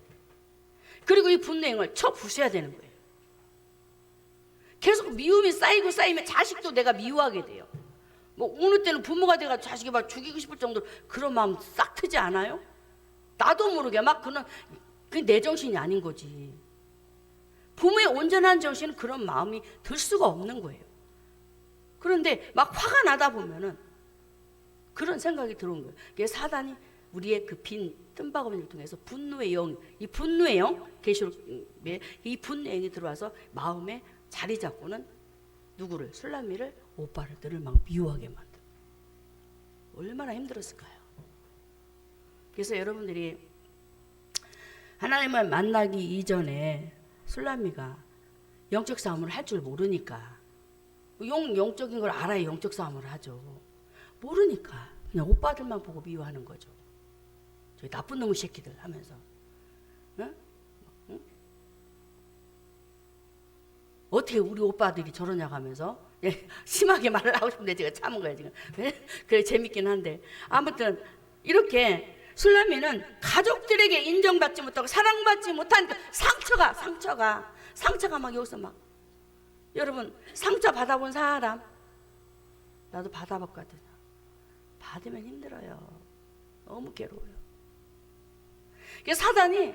그리고 이 분노의 영을 쳐 부숴야 되는 거예요. 계속 미움이 쌓이면 자식도 내가 미워하게 돼요. 뭐 어느 때는 부모가 돼가지고 자식이 막 죽이고 싶을 정도로 그런 마음 싹 트지 않아요? 나도 모르게 막 그 내 정신이 아닌 거지. 부모의 온전한 정신은 그런 마음이 들 수가 없는 거예요. 그런데 막 화가 나다 보면은 그런 생각이 들어온 거예요. 그게 사단이 우리의 그 빈 뜸바구니를 통해서 분노의 영, 이 분노의 영, 계시록에 이 분노의 영이 들어와서 마음에 자리 잡고는 누구를? 술람미를, 오빠를 들을 막 미워하게 만들. 얼마나 힘들었을까요? 그래서 여러분들이 하나님을 만나기 이전에 술람미가 영적 싸움을 할 줄 모르니까, 영적인 걸 알아야 영적 싸움을 하죠. 모르니까 그냥 오빠들만 보고 미워하는 거죠. 저희 나쁜 놈의 새끼들 하면서. 응? 응? 어떻게 우리 오빠들이 저러냐고 하면서. 예, 심하게 말을 하고 싶은데 제가 참은 거예요 지금. 그래 재밌긴 한데 아무튼 이렇게 술람미는 가족들에게 인정받지 못하고 사랑받지 못한 그 상처가 막 여기서 막, 여러분 상처 받아본 사람, 나도 받아봤거든요. 받으면 힘들어요. 너무 괴로워요. 그래서 사단이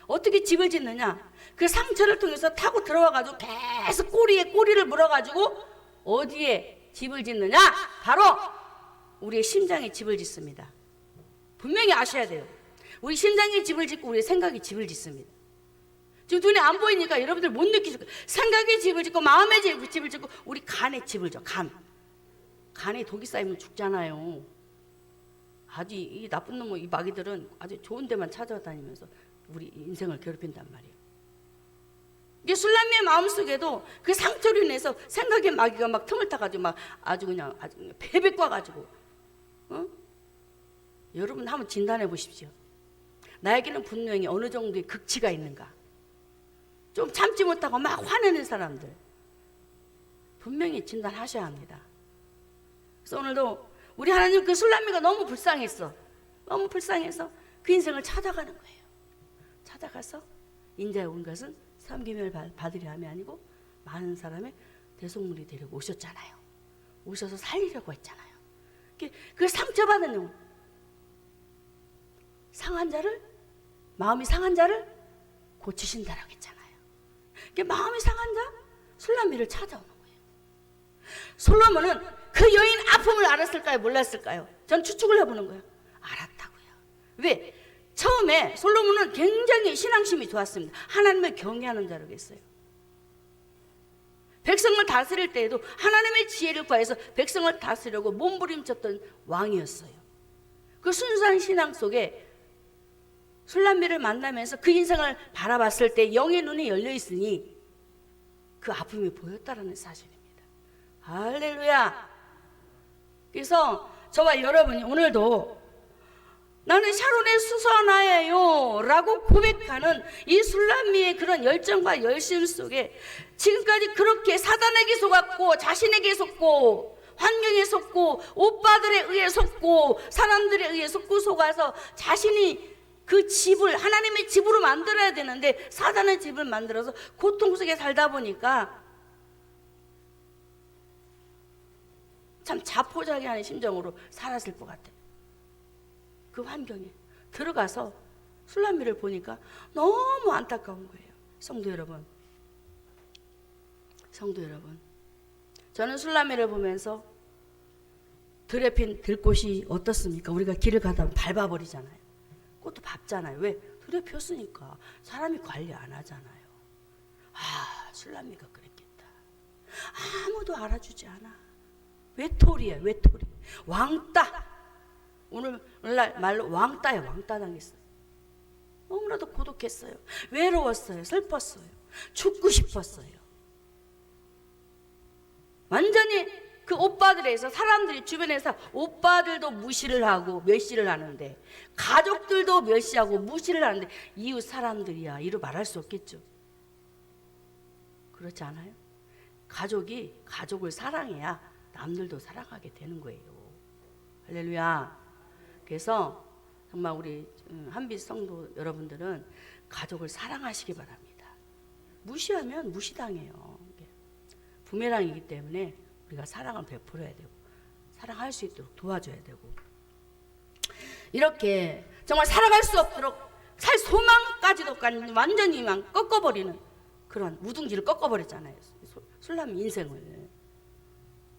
어떻게 집을 짓느냐, 그 상처를 통해서 타고 들어와가지고 계속 꼬리에 꼬리를 물어가지고 어디에 집을 짓느냐, 바로 우리의 심장에 집을 짓습니다. 분명히 아셔야 돼요. 우리 심장에 집을 짓고 우리의 생각에 집을 짓습니다. 지금 눈에 안 보이니까 여러분들 못 느끼실 거예요. 생각에 집을 짓고 마음에 집을 짓고 우리 간에 집을 져. 간에 독이 쌓이면 죽잖아요. 아주 이 나쁜 놈의 이 마귀들은 아주 좋은 데만 찾아다니면서 우리 인생을 괴롭힌단 말이에요. 이게 술람미의 마음속에도 그 상처로 인해서 생각의 마귀가 막 틈을 타가지고 막 아주 그냥 베베 꽈가지고, 여러분 한번 진단해 보십시오. 나에게는 분노형이 어느 정도의 극치가 있는가. 좀 참지 못하고 막 화내는 사람들 분명히 진단하셔야 합니다. 그래서 오늘도 우리 하나님 그 술람미가 너무 불쌍해서 그 인생을 찾아가는 거예요. 찾아가서 인자에 온 것은 섬김을 받으려 함이 아니고 많은 사람의 대속물이 되려고 오셨잖아요. 오셔서 살리려고 했잖아요. 그 상처받은 영, 상한 자를, 마음이 상한 자를 고치신다라고 했잖아요. 마음이 상한 자, 술람미를 찾아오는 거예요. 솔로몬은 그 여인 아픔을 알았을까요? 몰랐을까요? 전 추측을 해보는 거예요. 알았다고요. 왜? 처음에 솔로몬은 굉장히 신앙심이 좋았습니다. 하나님을 경외하는 자라고 했어요. 백성을 다스릴 때에도 하나님의 지혜를 구해서 백성을 다스리려고 몸부림쳤던 왕이었어요. 그 순수한 신앙 속에 술람미를 만나면서 그 인생을 바라봤을 때 영의 눈이 열려 있으니 그 아픔이 보였다라는 사실입니다. 할렐루야. 그래서 저와 여러분이 오늘도 나는 샤론의 수선아예요 라고 고백하는 이 술람미의 그런 열정과 열심 속에 지금까지 그렇게 사단에게 속았고 자신에게 속고 환경에 속고 오빠들에 의해 속고 사람들에 의해 속아서 자신이 그 집을 하나님의 집으로 만들어야 되는데 사단의 집을 만들어서 고통 속에 살다 보니까 참 자포자기하는 심정으로 살았을 것 같아요. 그 환경에 들어가서 술람미를 보니까 너무 안타까운 거예요. 성도 여러분, 저는 술람미를 보면서 들에 핀 들꽃이 어떻습니까? 우리가 길을 가다 보면 밟아버리잖아요. 꽃도 밟잖아요. 왜? 들에 폈으니까. 사람이 관리 안 하잖아요. 아, 술람미가 그랬겠다. 아무도 알아주지 않아. 외톨이야, 외톨이. 왕따. 오늘날 말로 왕따야, 왕따 당했어요. 너무나도 고독했어요. 외로웠어요. 슬펐어요. 죽고 싶었어요. 완전히 그 오빠들에서 사람들이 주변에서 오빠들도 무시를 하고 멸시를 하는데 가족들도 멸시하고 무시를 하는데 이웃 사람들이야 이로 말할 수 없겠죠. 그렇지 않아요? 가족이 가족을 사랑해야 남들도 사랑하게 되는 거예요. 할렐루야. 그래서 정말 우리 한빛 성도 여러분들은 가족을 사랑하시기 바랍니다. 무시하면 무시당해요. 부메랑이기 때문에 우리가 사랑을 베풀어야 되고 사랑할 수 있도록 도와줘야 되고 이렇게 정말 살아갈 수 없도록 살 소망까지도 완전히만 꺾어버리는 그런 우둥지를 꺾어버렸잖아요. 술람이 인생을.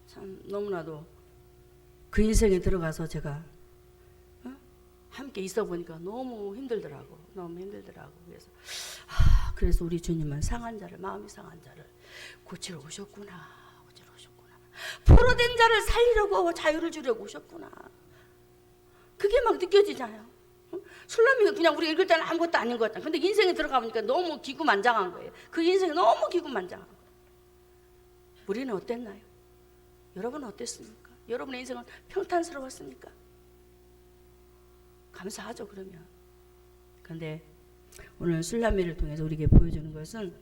참 너무나도 그 인생에 들어가서 제가 함께 있어 보니까 너무 힘들더라고. 그래서 우리 주님은 상한 자를, 마음이 상한 자를 고치러 오셨구나. 포로된 자를 살리려고 자유를 주려고 오셨구나. 그게 막 느껴지잖아요. 술람이가 그냥 우리가 읽을 때는 아무것도 아닌 것 같아. 근데 인생에 들어가 보니까 너무 기구만장한 거예요. 그 인생이 너무 기구만장한 거예요. 우리는 어땠나요? 여러분은 어땠습니까? 여러분의 인생은 평탄스러웠습니까? 감사하죠, 그러면. 그런데 오늘 술람미를 통해서 우리에게 보여주는 것은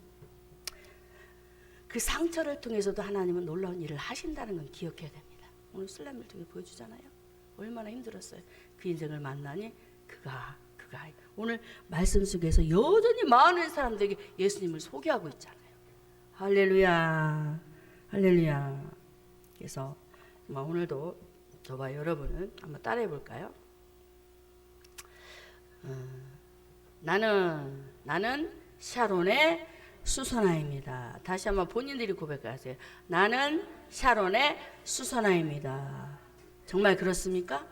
그 상처를 통해서도 하나님은 놀라운 일을 하신다는 건 기억해야 됩니다. 오늘 술람미를 통해 보여주잖아요. 얼마나 힘들었어요. 그 인생을 만나니 그가 오늘 말씀 속에서 여전히 많은 사람들에게 예수님을 소개하고 있잖아요. 할렐루야. 그래서 오늘도 저와 여러분은 한번 따라해 볼까요? 나는 샤론의 수선화입니다. 다시 한번 본인들이 고백하세요. 나는 샤론의 수선화입니다. 정말 그렇습니까?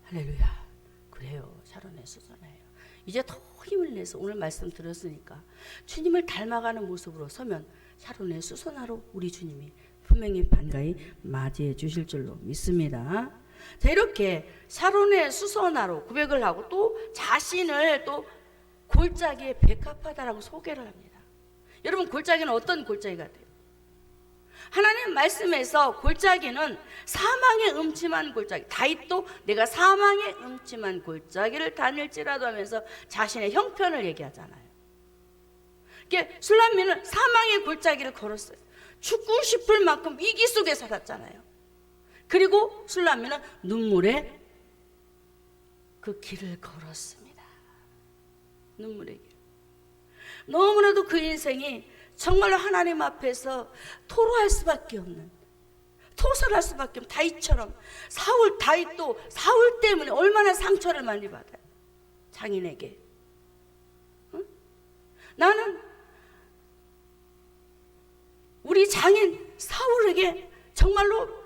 할렐루야. 그래요. 샤론의 수선화예요. 이제 더 힘을 내서 오늘 말씀 들었으니까 주님을 닮아가는 모습으로 서면 샤론의 수선화로 우리 주님이 분명히 반가이 맞이해 주실 줄로 믿습니다. 자, 이렇게 샤론의 수선화로 고백을 하고 또 자신을 또 골짜기에 백합하다라고 소개를 합니다. 여러분, 골짜기는 어떤 골짜기가 돼요? 하나님 말씀에서 골짜기는 사망의 음침한 골짜기, 다윗도 내가 사망의 음침한 골짜기를 다닐지라도 하면서 자신의 형편을 얘기하잖아요. 이게 술람미는 사망의 골짜기를 걸었어요. 죽고 싶을 만큼 위기 속에 살았잖아요. 그리고 술람미는 눈물의 그 길을 걸었습니다. 눈물의 길. 너무나도 그 인생이 정말로 하나님 앞에서 토로할 수밖에 없는, 토설할 수밖에 없는 다윗처럼. 다윗도 사울 때문에 얼마나 상처를 많이 받아요. 장인에게. 응? 나는 우리 장인 사울에게 정말로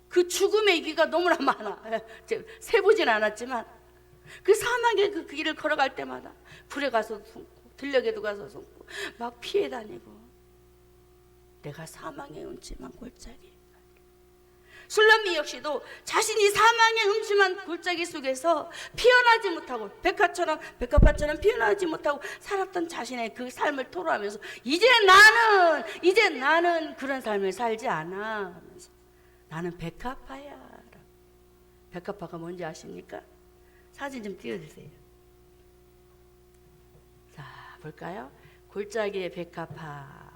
그 죽음의 위기가 너무나 많아. 세보진 않았지만 그 사막의 그 길을 걸어갈 때마다 불에 가서 숨고 들녘에도 가서 숨고 막 피해 다니고, 내가 사망의 음침한 골짜기. 술람미 역시도 자신이 사망의 음침한 골짜기 속에서 피어나지 못하고 백합화처럼 피어나지 못하고 살았던 자신의 그 삶을 토로하면서 이제 나는 그런 삶을 살지 않아 하면서 나는 백합화야. 백합화가 뭔지 아십니까? 사진 좀 띄워주세요. 자, 볼까요? 골짜기의 백합화.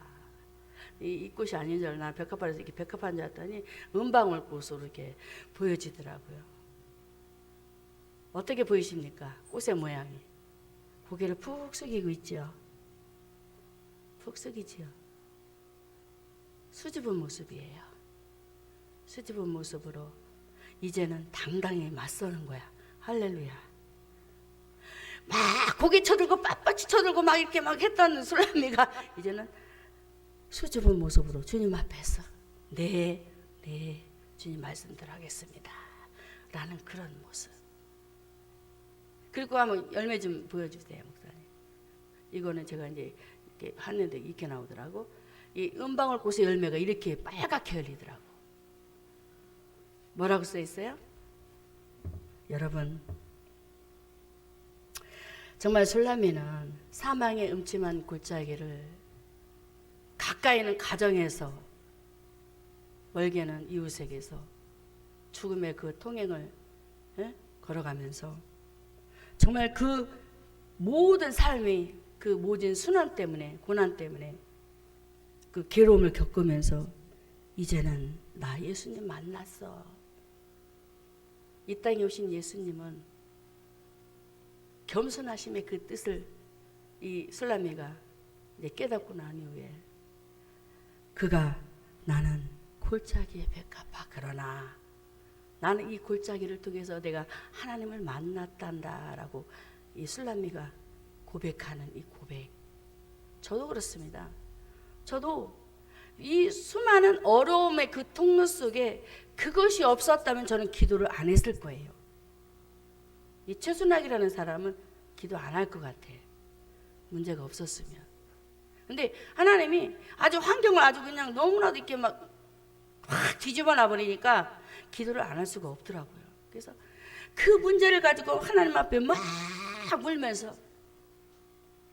이 꽃이 아닌 줄 알나 백합화에서 이렇게 백합화인 줄 알았더니 은방울 꽃으로 이렇게 보여지더라고요. 어떻게 보이십니까? 꽃의 모양이. 고개를 푹 숙이고 있죠. 푹 숙이지요. 수줍은 모습이에요. 수줍은 모습으로 이제는 당당히 맞서는 거야. 할렐루야. 막 고개 쳐들고 빳빳이 쳐들고 막 이렇게 막 했던 술람미가 이제는 수줍은 모습으로 주님 앞에서 네 주님 말씀대로 하겠습니다 라는 그런 모습. 그리고 한번 열매 좀 보여주세요, 목사님. 이거는 제가 이제 이렇게 하는데 이렇게 나오더라고. 이 은방울 꽃의 열매가 이렇게 빨갛게 열리더라고. 뭐라고 써 있어요? 여러분, 정말 술람미는 사망의 음침한 골짜기를 가까이는 가정에서, 멀게는 이웃에게서 죽음의 그 통행을 걸어가면서 정말 그 모든 삶이 그 모진 순환 때문에, 고난 때문에 그 괴로움을 겪으면서 이제는 나 예수님 만났어. 이 땅에 오신 예수님은 겸손하심의 그 뜻을 이 술람미가 이제 깨닫고 난 이후에 그가 나는 골짜기의 백합화, 그러나 나는 이 골짜기를 통해서 내가 하나님을 만났단다라고 이 술람미가 고백하는 이 고백. 저도 그렇습니다. 저도 이 수많은 어려움의 그 통로 속에 그것이 없었다면 저는 기도를 안 했을 거예요. 이 최순학이라는 사람은 기도 안 할 것 같아. 문제가 없었으면. 근데 하나님이 아주 환경을 아주 그냥 너무나도 이렇게 막 확 뒤집어 놔버리니까 기도를 안 할 수가 없더라고요. 그래서 그 문제를 가지고 하나님 앞에 막 울면서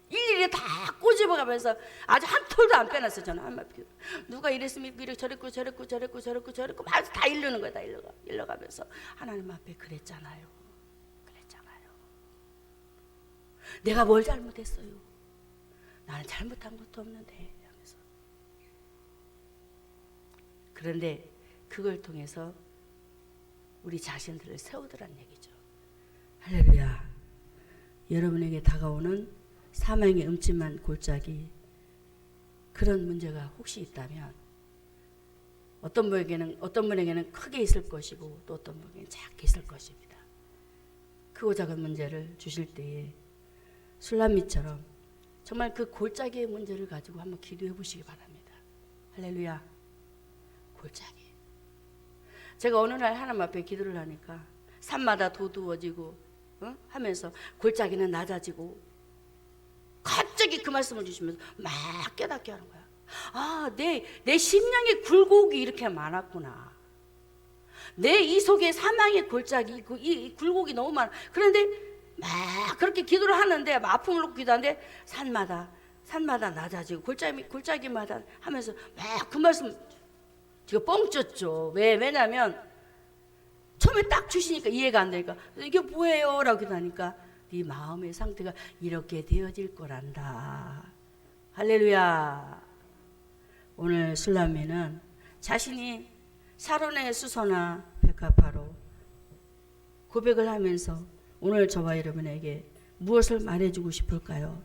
일일이 다 꼬집어가면서 아주 한 톨도 안 빼놨어. 저는 하나님 앞에 누가 이랬으면 이렇게 저랬고 저랬고 저랬고 저랬고 저랬고 막 다 일르는 거야. 다 일러가면서 하나님 앞에 그랬잖아요. 내가 뭘 잘못했어요? 나는 잘못한 것도 없는데 하면서. 그런데 그걸 통해서 우리 자신들을 세우더란 얘기죠. 할렐루야. 여러분에게 다가오는 사망의 음침한 골짜기, 그런 문제가 혹시 있다면 어떤 분에게는 크게 있을 것이고 또 어떤 분에게는 작게 있을 것입니다. 크고 작은 문제를 주실 때에 술람미처럼 정말 그 골짜기의 문제를 가지고 한번 기도해 보시기 바랍니다. 할렐루야. 골짜기. 제가 어느 날 하나님 앞에 기도를 하니까 산마다 도두어지고 하면서 골짜기는 낮아지고 갑자기 그 말씀을 주시면서 막 깨닫게 하는 거야. 아, 내 심령의 굴곡이 이렇게 많았구나. 내 이 속에 사망의 골짜기, 이 굴곡이 너무 많아. 그런데 막 그렇게 기도를 하는데, 막 아픔을 놓고 기도하는데 산마다 낮아지고 골짜기마다 하면서 막 그 말씀 제가 뻥 쪘죠. 왜냐면 처음에 딱 주시니까 이해가 안 되니까 이게 뭐예요? 라고 기도하니까 네 마음의 상태가 이렇게 되어질 거란다. 할렐루야. 오늘 술람미는 자신이 샤론의 수소나 백합화로 고백을 하면서 오늘 저와 여러분에게 무엇을 말해주고 싶을까요?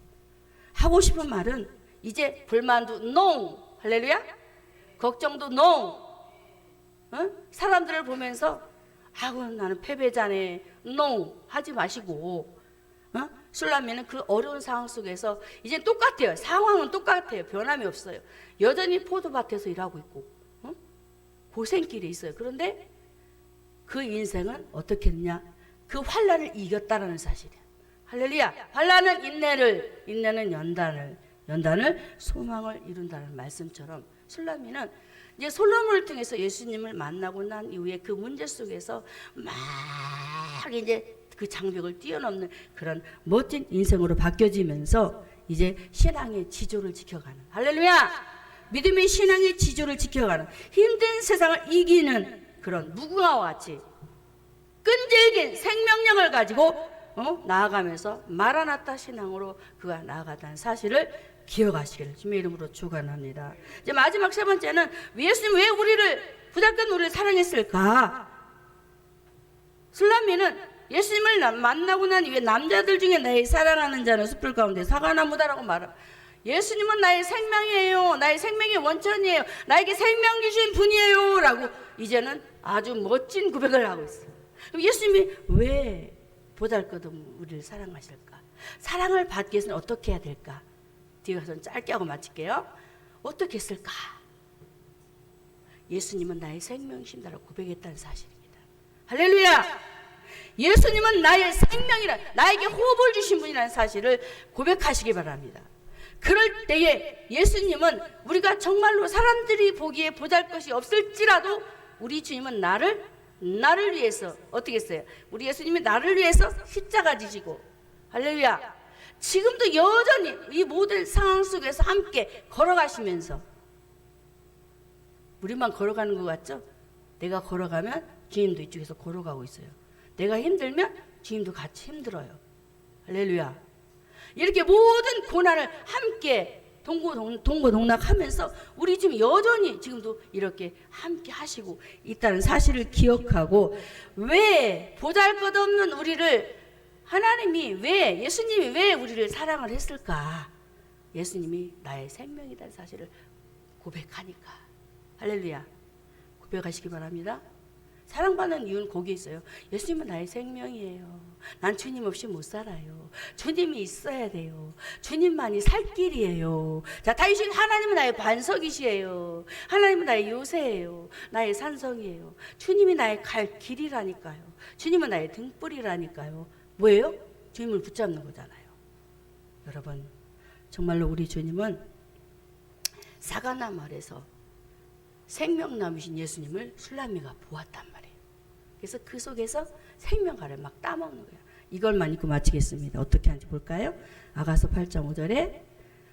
하고 싶은 말은 이제 불만도 NO. 할렐루야. 걱정도 NO. 사람들을 보면서 아우 나는 패배자네 NO 하지 마시고, 술람미는 그 어려운 상황 속에서 이제 똑같아요. 상황은 똑같아요. 변함이 없어요. 여전히 포도밭에서 일하고 있고 고생길에 있어요. 그런데 그 인생은 어떻게 했냐? 그 환난을 이겼다라는 사실이야. 할렐루야. 환난은 인내는 연단을 소망을 이룬다는 말씀처럼 술람미는 이제 솔로몬을 통해서 예수님을 만나고 난 이후에 그 문제 속에서 막 이제 그 장벽을 뛰어넘는 그런 멋진 인생으로 바뀌어지면서 이제 신앙의 지조를 지켜가는, 할렐루야. 믿음의 신앙의 지조를 지켜가는, 힘든 세상을 이기는 그런 무궁화와 같이 끈질긴 생명력을 가지고 나아가면서 마라나타 신앙으로 그가 나아갔다는 사실을 기억하시기를 주님의 이름으로 축원합니다. 이제 마지막 세 번째는 예수님 왜 보잘것 우리를 사랑했을까? 술람미는 예수님을 만나고 난 이후에 남자들 중에 나의 사랑하는 자는 숲을 가운데 사과나무다라고 말합니다. 예수님은 나의 생명이에요. 나의 생명의 원천이에요. 나에게 생명 주신 분이에요. 라고 이제는 아주 멋진 고백을 하고 있어요. 그럼 예수님이 왜 보잘것없는 우리를 사랑하실까? 사랑을 받기 위해서는 어떻게 해야 될까? 뒤에 가서 짧게 하고 마칠게요. 어떻게 했을까? 예수님은 나의 생명이신다라고 고백했다는 사실입니다. 할렐루야. 예수님은 나의 생명이라, 나에게 호흡을 주신 분이라는 사실을 고백하시기 바랍니다. 그럴 때에 예수님은 우리가 정말로 사람들이 보기에 보잘것이 없을지라도 우리 주님은 나를 위해서 어떻게 했어요? 우리 예수님이 나를 위해서 십자가 지시고, 할렐루야. 지금도 여전히 이 모든 상황 속에서 함께 걸어가시면서, 우리만 걸어가는 것 같죠? 내가 걸어가면 주님도 이쪽에서 걸어가고 있어요. 내가 힘들면 주님도 같이 힘들어요. 할렐루야. 이렇게 모든 고난을 함께 동고동락하면서 우리 지금 여전히 지금도 이렇게 함께 하시고 있다는 사실을 기억하고, 왜 보잘것없는 우리를 예수님이 왜 우리를 사랑을 했을까? 예수님이 나의 생명이라는 사실을 고백하니까. 할렐루야. 고백하시기 바랍니다. 사랑받는 이유는 거기에 있어요. 예수님은 나의 생명이에요. 난 주님 없이 못 살아요. 주님이 있어야 돼요. 주님만이 살 길이에요. 자, 다윗이 하나님은 나의 반석이시에요. 하나님은 나의 요새예요. 나의 산성이에요. 주님이 나의 갈 길이라니까요. 주님은 나의 등불이라니까요. 뭐예요? 주님을 붙잡는 거잖아요. 여러분, 정말로 우리 주님은 사가나무 아래서 생명나무신 예수님을 술람미가 보았단 말이에요. 그래서 그 속에서 생명가를 막 따먹는 거예요. 이걸만 읽고 마치겠습니다. 어떻게 하는지 볼까요? 아가서 8장 5절에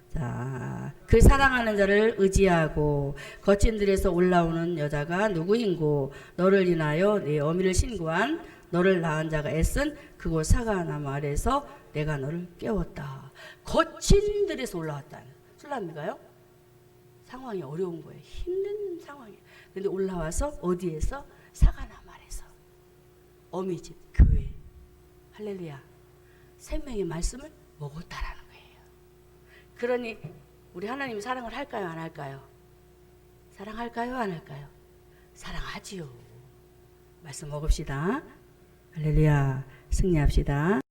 자, 그 사랑하는 자를 의지하고 거친 들에서 올라오는 여자가 누구인고 너를 인하여 내 어미를 신고한 너를 낳은 자가 애쓴 그곳 사과나무 아래서 내가 너를 깨웠다. 거친 들에서 올라왔다는 술람미가요. 상황이 어려운 거예요. 힘든 상황이에요. 그런데 올라와서 어디에서? 사과나무 아래서. 어미집 교회. 할렐루야. 생명의 말씀을 먹었다라는 거예요. 그러니 우리 하나님 사랑을 할까요? 안 할까요? 사랑할까요? 안 할까요? 사랑하지요. 말씀 먹읍시다. 할렐루야. 승리합시다.